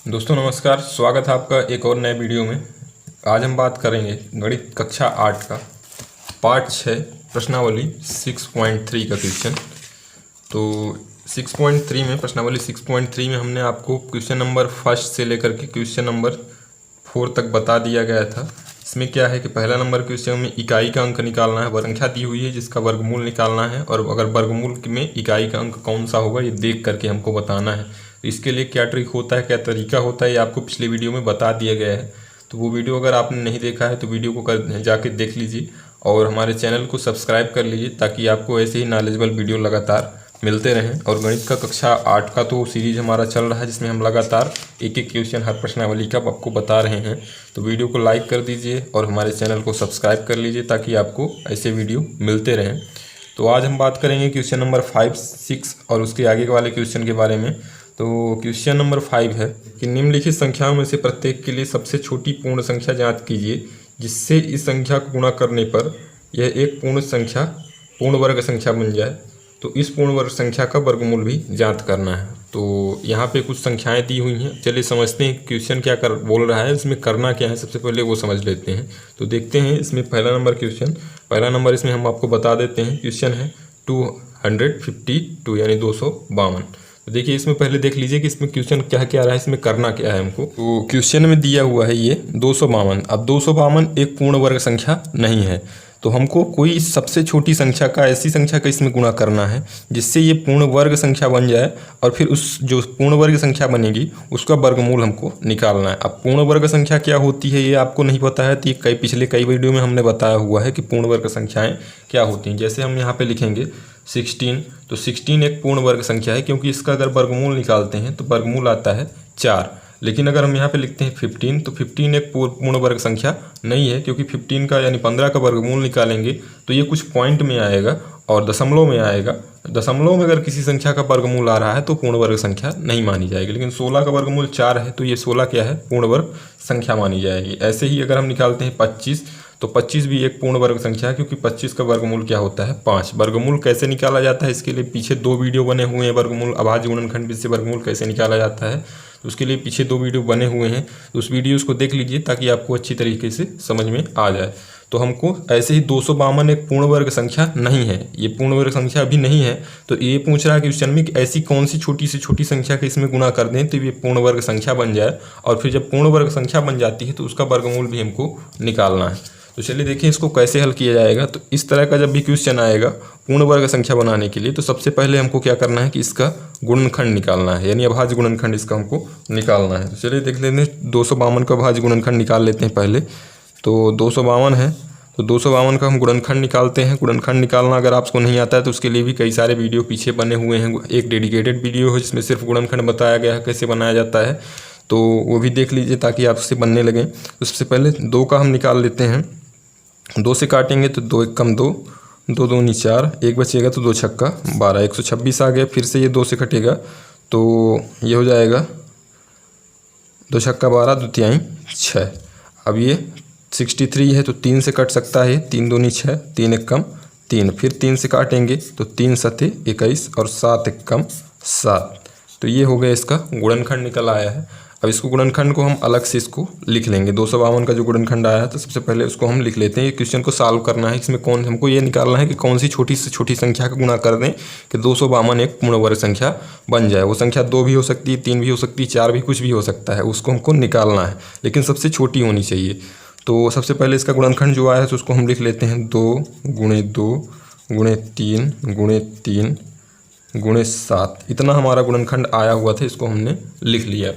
दोस्तों नमस्कार, स्वागत है आपका एक और नए वीडियो में। आज हम बात करेंगे गणित कक्षा 8 का पार्ट 6 प्रश्नावली 6.3 का क्वेश्चन। तो 6.3 में प्रश्नावली 6.3 में हमने आपको क्वेश्चन नंबर फर्स्ट से लेकर के क्वेश्चन नंबर 4 तक बता दिया गया था। इसमें क्या है कि पहला नंबर क्वेश्चन में इकाई का अंक निकालना है, वर्ग संख्या दी हुई है जिसका वर्गमूल निकालना है, और अगर वर्गमूल में इकाई का अंक कौन सा होगा ये देख करके हमको बताना है। तो इसके लिए क्या ट्रिक होता है, क्या तरीका होता है, ये आपको पिछले वीडियो में बता दिया गया है। तो वो वीडियो अगर आपने नहीं देखा है तो वीडियो को जाके देख लीजिए और हमारे चैनल को सब्सक्राइब कर लीजिए ताकि आपको ऐसे ही नॉलेजेबल वीडियो लगातार मिलते रहें। और गणित का कक्षा 8 का तो सीरीज हमारा चल रहा है जिसमें हम लगातार एक एक क्वेश्चन हर प्रश्नावली का आपको बता रहे हैं। तो वीडियो को लाइक कर दीजिए और हमारे चैनल को सब्सक्राइब कर लीजिए ताकि आपको ऐसे वीडियो मिलते रहें। तो आज हम बात करेंगे क्वेश्चन नंबर 5, 6 और उसके आगे वाले क्वेश्चन के बारे में। तो क्वेश्चन नंबर 5 है कि निम्नलिखित संख्याओं में से प्रत्येक के लिए सबसे छोटी पूर्ण संख्या ज्ञात कीजिए जिससे इस संख्या को गुणा करने पर यह एक पूर्ण वर्ग संख्या बन जाए। तो इस पूर्ण वर्ग संख्या का वर्गमूल भी ज्ञात करना है। तो यहाँ पे कुछ संख्याएं दी हुई हैं, चलिए समझते हैं क्वेश्चन क्या बोल रहा है, इसमें करना क्या है, सबसे पहले वो समझ लेते हैं। तो देखते हैं इसमें पहला नंबर इसमें हम आपको बता देते हैं। क्वेश्चन है 252 यानी 252। तो देखिए इसमें पहले देख लीजिए कि इसमें क्वेश्चन क्या क्या रहा है, इसमें करना क्या है हमको। तो क्वेश्चन में दिया हुआ है ये 252। अब 252 एक पूर्ण वर्ग संख्या नहीं है, तो हमको कोई सबसे छोटी संख्या का, ऐसी संख्या का इसमें गुणा करना है जिससे ये पूर्ण वर्ग संख्या बन जाए, और फिर उस जो पूर्ण वर्ग संख्या बनेगी उसका वर्गमूल हमको निकालना है। अब पूर्ण वर्ग संख्या क्या होती है ये आपको नहीं पता है, तो ये पिछले कई वीडियो में हमने बताया हुआ है कि पूर्ण वर्ग संख्याएँ क्या होती हैं। जैसे हम यहाँ पर लिखेंगे 16, तो 16 एक पूर्ण वर्ग संख्या है क्योंकि इसका अगर वर्गमूल निकालते हैं तो वर्गमूल आता है 4। लेकिन अगर हम यहाँ पे लिखते हैं 15, तो 15 एक पूर्ण वर्ग संख्या नहीं है क्योंकि 15 का यानी 15 का वर्गमूल निकालेंगे तो ये कुछ पॉइंट में आएगा और दशमलव में आएगा। दशमलव में अगर किसी संख्या का वर्गमूल आ रहा है तो पूर्ण वर्ग संख्या नहीं मानी जाएगी। लेकिन 16 का वर्गमूल 4 है तो ये 16 क्या है, पूर्ण वर्ग संख्या मानी जाएगी। ऐसे ही अगर हम निकालते हैं 25, तो 25 भी एक पूर्ण वर्ग संख्या है क्योंकि 25 का वर्गमूल क्या होता है, 5। वर्गमूल कैसे निकाला जाता है इसके लिए पीछे 2 वीडियो बने हुए हैं। वर्गमूल अभाज्य गुणनखंड से वर्गमूल कैसे निकाला जाता है तो उसके लिए पीछे 2 वीडियो बने हुए हैं, तो उस वीडियोज़ को देख लीजिए ताकि आपको अच्छी तरीके से समझ में आ जाए। तो हमको ऐसे ही 252 एक पूर्ण वर्ग संख्या नहीं है, ये पूर्ण वर्ग संख्या भी नहीं है। तो ये पूछ रहा है क्वेश्चन में कि ऐसी कौन सी छोटी से छोटी संख्या का इसमें गुणा कर दें तो ये पूर्ण वर्ग संख्या बन जाए, और फिर जब पूर्ण वर्ग संख्या बन जाती है तो उसका वर्गमूल भी हमको निकालना है। तो चलिए देखिए इसको कैसे हल किया जाएगा। तो इस तरह का जब भी क्वेश्चन आएगा पूर्ण वर्ग संख्या बनाने के लिए, तो सबसे पहले हमको क्या करना है कि इसका गुणनखंड निकालना है, यानी अभाज्य गुणनखंड इसका हमको निकालना है। तो चलिए देख लेते हैं 252 का अभाज्य गुणनखंड निकाल लेते हैं पहले। तो 252 है, तो 252 का हम गुणनखंड निकालते हैं। गुणनखंड निकालना अगर आपको नहीं आता है तो उसके लिए भी कई सारे वीडियो पीछे बने हुए हैं। एक डेडिकेटेड वीडियो है जिसमें सिर्फ गुणनखंड बताया गया है कैसे बनाया जाता है, तो वो भी देख लीजिए ताकि आपसे बनने लगे। तो सबसे पहले 2 का हम निकाल लेते हैं। 2 से काटेंगे तो 2 एक कम 2, 2 दूनी 4, 1 बचेगा तो 2 छक्का 12, 126 आ गया। फिर से ये 2 से कटेगा तो ये हो जाएगा 2 छक्का 12, 2 तिहाई 6। अब ये 63 है तो 3 से कट सकता है, 3 दूनी 6, 3 एक कम 3, फिर 3 से काटेंगे तो 3 सते 21 और 7 एक कम 7। तो ये हो गया इसका गुणनखंड निकल आया है। अब इसको गुणनखंड को हम अलग से इसको लिख लेंगे। 252 का जो गुणनखंड आया है तो सबसे पहले उसको हम लिख लेते हैं। ये क्वेश्चन को सॉल्व करना है, इसमें हमको ये निकालना है कि कौन सी छोटी से छोटी संख्या का गुणा कर दें कि 252 एक पूर्ण वर्ग संख्या बन जाए। वो संख्या 2 भी हो सकती है, 3 भी हो सकती है, 4 भी, कुछ भी हो सकता है, उसको हमको निकालना है, लेकिन सबसे छोटी होनी चाहिए। तो सबसे पहले इसका गुणनखंड जो आया है तो उसको हम लिख लेते हैं 2 गुणे 2 गुणे 3 गुणे 3 गुणे 7। इतना हमारा गुणनखंड आया हुआ था, इसको हमने लिख लिया।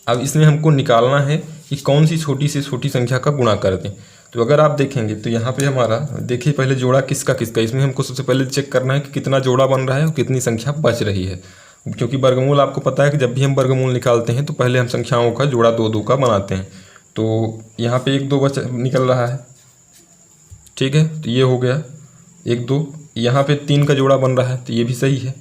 अब इसमें हमको निकालना है कि कौन सी छोटी से छोटी संख्या का गुणा कर दें। तो अगर आप देखेंगे तो यहाँ पे हमारा देखिए पहले जोड़ा किसका किसका, इसमें हमको सबसे पहले चेक करना है कि कितना जोड़ा बन रहा है और कितनी संख्या बच रही है। क्योंकि वर्गमूल आपको पता है कि जब भी हम वर्गमूल निकालते हैं तो पहले हम संख्याओं का जोड़ा 2-2 का बनाते हैं। तो यहाँ पे 1-2 निकल रहा है, ठीक है, तो ये हो गया 1-2। यहाँ पे 3 का जोड़ा बन रहा है तो ये भी सही है।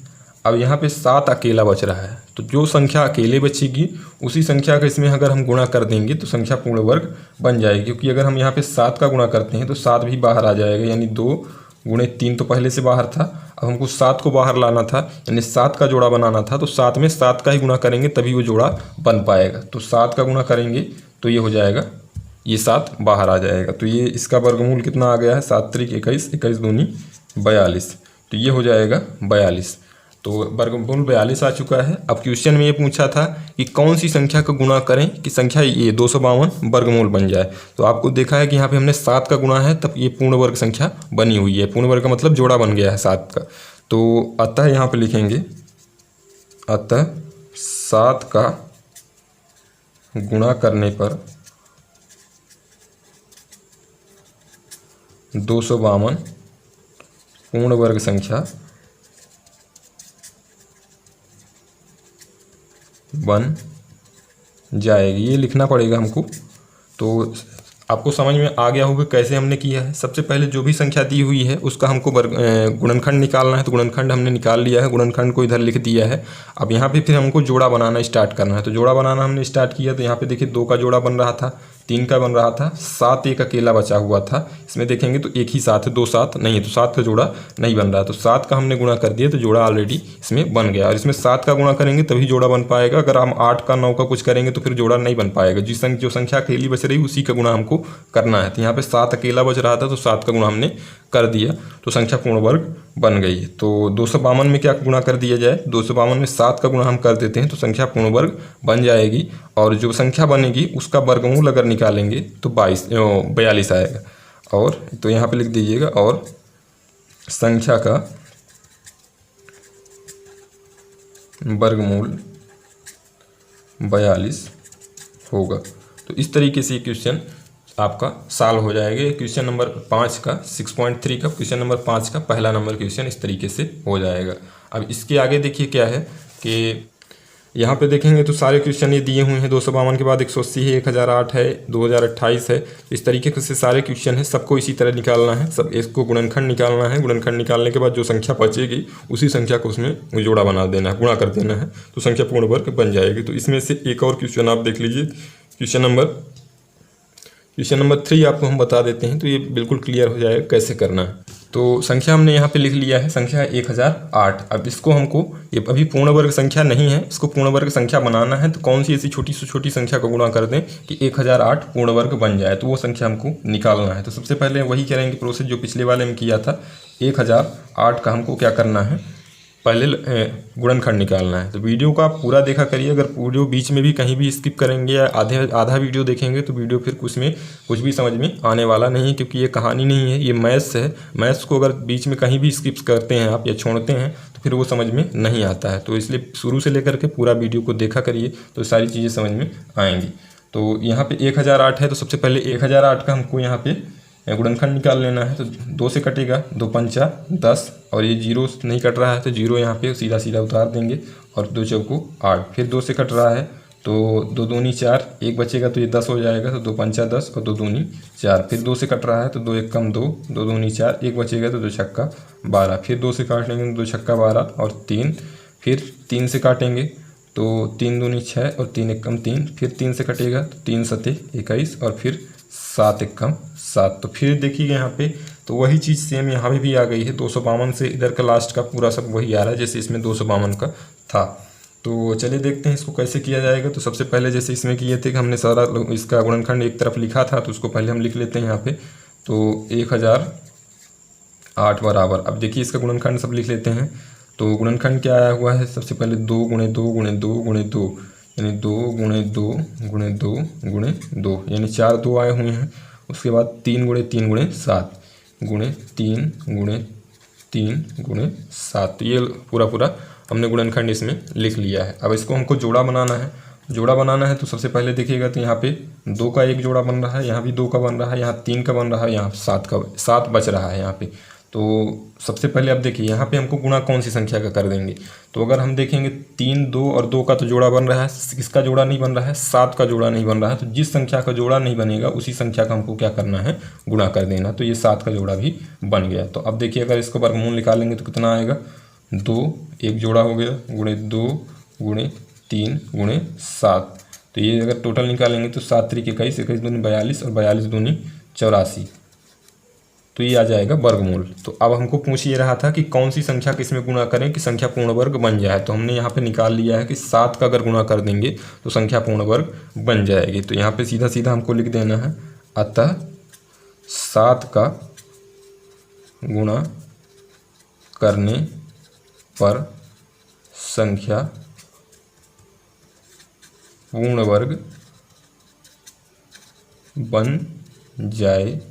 अब यहाँ पे 7 अकेला बच रहा है, तो जो संख्या अकेले बचेगी उसी संख्या का इसमें अगर हम गुणा कर देंगे तो संख्या पूर्ण वर्ग बन जाएगी। क्योंकि अगर हम यहाँ पे 7 का गुणा करते हैं तो 7 भी बाहर आ जाएगा, यानी 2 गुणे 3 तो पहले से बाहर था, अब हमको 7 को बाहर लाना था, यानी 7 का जोड़ा बनाना था। तो 7 में 7 का ही गुणा करेंगे तभी वो जोड़ा बन पाएगा। तो 7 का गुणा करेंगे तो ये हो जाएगा, ये 7 बाहर आ जाएगा। तो ये इसका वर्गमूल कितना आ गया है, 7 त्रिक 21, 21 दूनी 42। तो ये हो जाएगा 42। तो वर्गमूल 42 आ चुका है। अब क्वेश्चन में ये पूछा था कि कौन सी संख्या का गुणा करें कि संख्या ये 252 वर्गमूल बन जाए। तो आपको देखा है कि यहाँ पे हमने 7 का गुणा है, तब ये पूर्ण वर्ग संख्या बनी हुई है। पूर्ण वर्ग का मतलब जोड़ा बन गया है 7 का। तो अतः यहाँ पे लिखेंगे, अतः 7 का गुणा करने पर 252 पूर्ण वर्ग संख्या बन जाएगी। ये लिखना पड़ेगा हमको। तो आपको समझ में आ गया होगा कैसे हमने किया है। सबसे पहले जो भी संख्या दी हुई है उसका हमको गुणनखंड निकालना है। तो गुणनखंड हमने निकाल लिया है, गुणनखंड को इधर लिख दिया है। अब यहाँ पे फिर हमको जोड़ा बनाना स्टार्ट करना है। तो जोड़ा बनाना हमने स्टार्ट किया, तो यहाँ पे देखिए 2 का जोड़ा बन रहा था, 3 का बन रहा था, 7 एक अकेला बचा हुआ था। इसमें देखेंगे तो एक ही 7 है, 2 7 नहीं है, तो 7 का जोड़ा नहीं बन रहा। तो 7 का हमने गुणा कर दिया तो जोड़ा ऑलरेडी इसमें बन गया। और इसमें 7 का गुणा करेंगे तभी जोड़ा बन पाएगा। अगर हम 8 का 9 का कुछ करेंगे तो फिर जोड़ा नहीं बन पाएगा। जो संख्या अकेली बच रही उसी का गुणा हमको करना है। तो यहाँ पे 7 अकेला बच रहा था तो 7 का गुणा हमने कर दिया, तो संख्या पूर्ण वर्ग बन गई है। तो 252 में क्या गुणा कर दिया जाए, 252 में 7 का गुणा हम कर देते हैं तो संख्या पूर्ण वर्ग बन जाएगी। और जो संख्या बनेगी उसका वर्गमूल अगर निकालेंगे तो 42 आएगा। और तो यहाँ पे लिख दीजिएगा, और संख्या का वर्गमूल 42 होगा। तो इस तरीके से क्वेश्चन आपका सॉल्व हो जाएगा। क्वेश्चन नंबर 5 का 6.3 का क्वेश्चन नंबर 5 का पहला नंबर क्वेश्चन इस तरीके से हो जाएगा। अब इसके आगे देखिए क्या है कि यहाँ पे देखेंगे तो सारे क्वेश्चन ये दिए हुए हैं। 252 के बाद 180 है, 1008 है, 2028 है। इस तरीके से सारे क्वेश्चन हैं, सबको इसी तरह निकालना है। सब इसको गुणनखंड निकालना है। गुणनखंड निकालने के बाद जो संख्या बचेगी उसी संख्या को उसमें जोड़ा बना देना है, गुणा कर देना है, तो संख्या पूर्ण वर्ग बन जाएगी। तो इसमें से एक और क्वेश्चन आप देख लीजिए, क्वेश्चन नंबर 3 आपको हम बता देते हैं, तो ये बिल्कुल क्लियर हो जाएगा कैसे करना है। तो संख्या हमने यहाँ पे लिख लिया है, संख्या है 1008। अब इसको हमको, ये अभी पूर्ण वर्ग संख्या नहीं है, इसको पूर्ण वर्ग संख्या बनाना है। तो कौन सी ऐसी छोटी से छोटी संख्या को गुणा कर दें कि 1008 पूर्ण वर्ग बन जाए, तो वो संख्या हमको निकालना है। तो सबसे पहले वही करेंगे प्रोसेस जो पिछले वाले में किया था। 1008 का हमको क्या करना है, पहले गुणनखंड निकालना है। तो वीडियो को आप पूरा देखा करिए। अगर वीडियो बीच में भी कहीं भी स्किप करेंगे या आधा वीडियो देखेंगे तो वीडियो फिर कुछ भी समझ में आने वाला नहीं है, क्योंकि ये कहानी नहीं है, ये मैथ्स है। मैथ्स को अगर बीच में कहीं भी स्किप करते हैं आप या छोड़ते हैं तो फिर वो समझ में नहीं आता है। तो इसलिए शुरू से लेकर के पूरा वीडियो को देखा करिए, तो सारी चीज़ें समझ में आएंगी। तो यहाँ पे 1008 है, तो सबसे पहले 1008 का हमको यहाँ पे गुणनखंड निकाल लेना है। तो 2 से कटेगा, 2 पंचा 10, और ये 0 नहीं कट रहा है तो 0 यहाँ पे सीधा सीधा उतार देंगे, और 2 चौको 8। फिर 2 से कट रहा है तो 2 दूनी 4, 1 बचेगा तो ये 10 हो जाएगा, तो 2 पंचा 10 और 2 दूनी 4। फिर 2 से कट रहा है तो 2 एक कम 2, 2 दूनी 4, 1 बचेगा तो 2 छक्का 12। फिर 2 से काटेंगे तो 2 छक्का 12 और 3। फिर 3 से काटेंगे तो 3 दूनी 6 और 3 एक कम 3। फिर 3 से कटेगा तो 3 सते 21 और फिर 7 एक कम 7। तो फिर देखिए यहाँ पे तो वही चीज़ सेम यहाँ पे भी आ गई है। 252 से इधर का लास्ट का पूरा सब वही आ रहा है जैसे इसमें 252 का था। तो चलिए देखते हैं इसको कैसे किया जाएगा। तो सबसे पहले जैसे इसमें किए थे कि हमने सारा इसका गुणनखंड एक तरफ लिखा था, तो उसको पहले हम लिख लेते हैं यहाँ पे। तो 1008 बराबर, अब देखिए इसका गुणनखंड सब लिख लेते हैं। तो गुणनखंड क्या आया हुआ है, सबसे पहले 2 गुणे 2 गुणे 2 गुणे 2, यानी 2 गुणे 2 गुणे 2 गुणे 2, यानी 4 2 आए हुए हैं। उसके बाद 3 गुणे 3 गुणे 7 गुणे 3 गुणे 3 गुणे 7। तो ये पूरा हमने गुणनखंड इसमें लिख लिया है। अब इसको हमको जोड़ा बनाना है। जोड़ा बनाना है तो सबसे पहले देखिएगा तो यहाँ पे 2 का एक जोड़ा बन रहा है, यहाँ भी 2 का बन रहा है, यहाँ 3 का बन रहा है, यहाँ 7 बच रहा है यहाँ पे। तो सबसे पहले अब देखिए यहाँ पे हमको गुणा कौन सी संख्या का कर देंगे। तो अगर हम देखेंगे 3 2 और 2 का तो जोड़ा बन रहा है, किसका जोड़ा नहीं बन रहा है, 7 का जोड़ा नहीं बन रहा है। तो जिस संख्या का जोड़ा नहीं बनेगा उसी संख्या का हमको क्या करना है, गुणा कर देना। तो ये 7 का जोड़ा भी बन गया। तो अब देखिए अगर इसको वर्गमूल निकालेंगे तो कितना आएगा, 2 एक जोड़ा हो गया गुणे 2 गुणे 3 गुणे 7। तो ये अगर टोटल निकालेंगे तो 7 त्रिक 21, 21 दूनी 42 और 42 दूनी 84। तो ये आ जाएगा वर्गमूल। तो अब हमको पूछ ये रहा था कि कौन सी संख्या किस में गुणा करें कि संख्या पूर्ण वर्ग बन जाए। तो हमने यहाँ पे निकाल लिया है कि 7 का अगर गुणा कर देंगे तो संख्या पूर्ण वर्ग बन जाएगी। तो यहाँ पे सीधा सीधा हमको लिख देना है, अतः 7 का गुणा करने पर संख्या पूर्ण वर्ग बन जाएगी।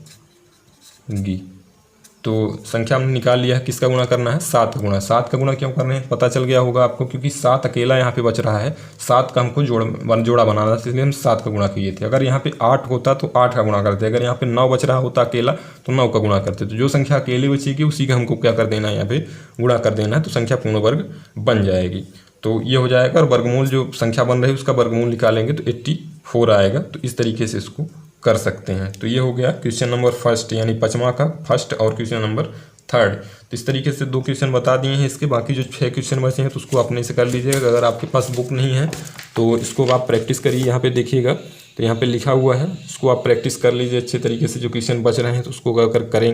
तो संख्या हमने निकाल लिया है, किसका गुणा करना है, 7 का गुणा। 7 का गुणा क्यों करना है पता चल गया होगा आपको, क्योंकि 7 अकेला यहाँ पे बच रहा है, 7 का हमको जोड़ा बनाना था, इसलिए हम 7 का गुणा किए थे। अगर यहाँ पे 8 होता तो 8 का गुणा करते, अगर यहाँ पे 9 बच रहा होता अकेला तो 9 का गुणा करते। तो जो संख्या अकेली बचेगी उसी का हमको क्या कर देना है, यहाँ पे गुणा कर देना है, तो संख्या पूर्ण वर्ग बन जाएगी। तो ये हो जाएगा, और वर्गमूल जो संख्या बन रही है उसका वर्गमूल निकालेंगे तो 84 आएगा। तो इस तरीके से इसको कर सकते हैं। तो ये हो गया क्वेश्चन नंबर फर्स्ट, यानी 5वां का फर्स्ट, और क्वेश्चन नंबर थर्ड। तो इस तरीके से 2 क्वेश्चन बता दिए हैं। इसके बाकी जो 6 क्वेश्चन बचे हैं तो उसको अपने से कर लीजिएगा। अगर आपके पास बुक नहीं है तो इसको आप प्रैक्टिस करिए। यहाँ पे देखिएगा तो यहाँ पे लिखा हुआ है, इसको आप प्रैक्टिस कर लीजिए अच्छे तरीके से। जो क्वेश्चन बच रहे हैं तो उसको अगर करेंगे